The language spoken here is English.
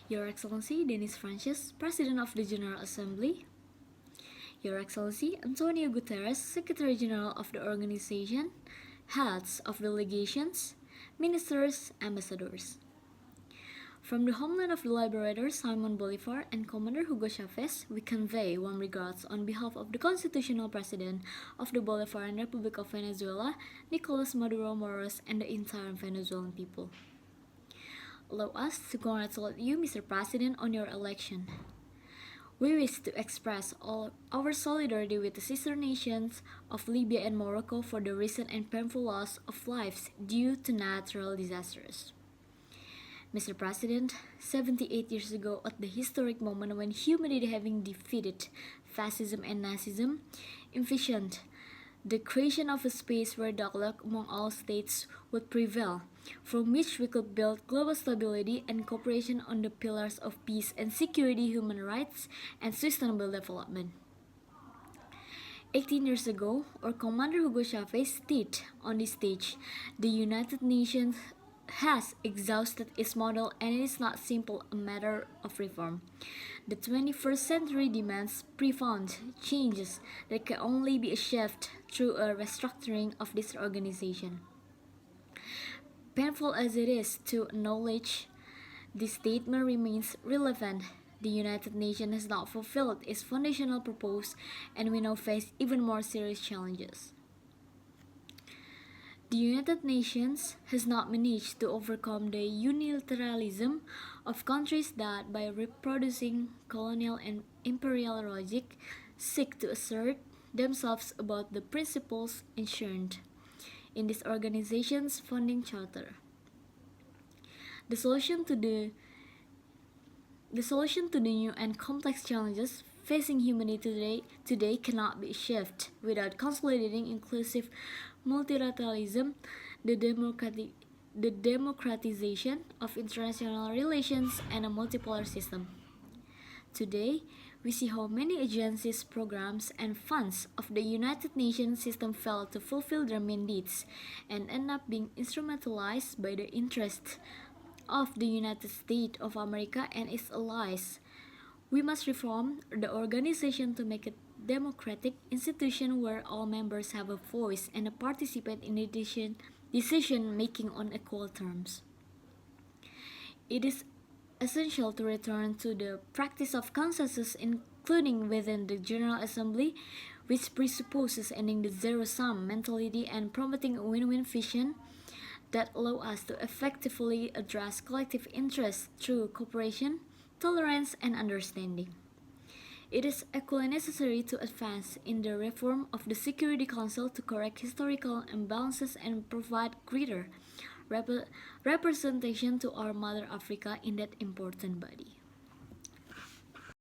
Your Excellency Denis Francis, President of the General Assembly, Your Excellency Antonio Guterres, Secretary General of the organization, heads of delegations, ministers, ambassadors. From the homeland of the liberator Simon Bolivar and Commander Hugo Chavez, we convey warm regards on behalf of the constitutional president of the Bolivarian Republic of Venezuela, Nicolas Maduro Moros, and the entire Venezuelan people. Allow us to congratulate you, Mr. President, on your election. We wish to express all our solidarity with the sister nations of Libya and Morocco for the recent and painful loss of lives due to natural disasters. Mr. President, 78 years ago, at the historic moment when humanity having defeated fascism and Nazism, envisioned the creation of a space where dialogue among all states would prevail, from which we could build global stability and cooperation on the pillars of peace and security, human rights, and sustainable development. 18 years ago, our Commander Hugo Chavez stated on this stage, the United Nations has exhausted its model and it is not simply a matter of reform. The 21st century demands profound changes that can only be achieved through a restructuring of this organization. Painful as it is to acknowledge, this statement remains relevant. The United Nations has not fulfilled its foundational purpose and we now face even more serious challenges. The United Nations has not managed to overcome the unilateralism of countries that, by reproducing colonial and imperial logic, seek to assert themselves about the principles enshrined in this organization's founding charter. The solution to the new and complex challenges facing humanity today cannot be achieved without consolidating inclusive multilateralism, the democratization of international relations, and a multipolar system. Today, we see how many agencies, programs, and funds of the United Nations system fail to fulfill their mandates and end up being instrumentalized by the interests of the United States of America and its allies. We must reform the organization to make it democratic institution where all members have a voice and participate in decision making on equal terms. It is essential to return to the practice of consensus, including within the General Assembly, which presupposes ending the zero-sum mentality and promoting a win-win vision that allow us to effectively address collective interests through cooperation, tolerance, and understanding. It is equally necessary to advance in the reform of the Security Council to correct historical imbalances and provide greater representation to our mother Africa in that important body.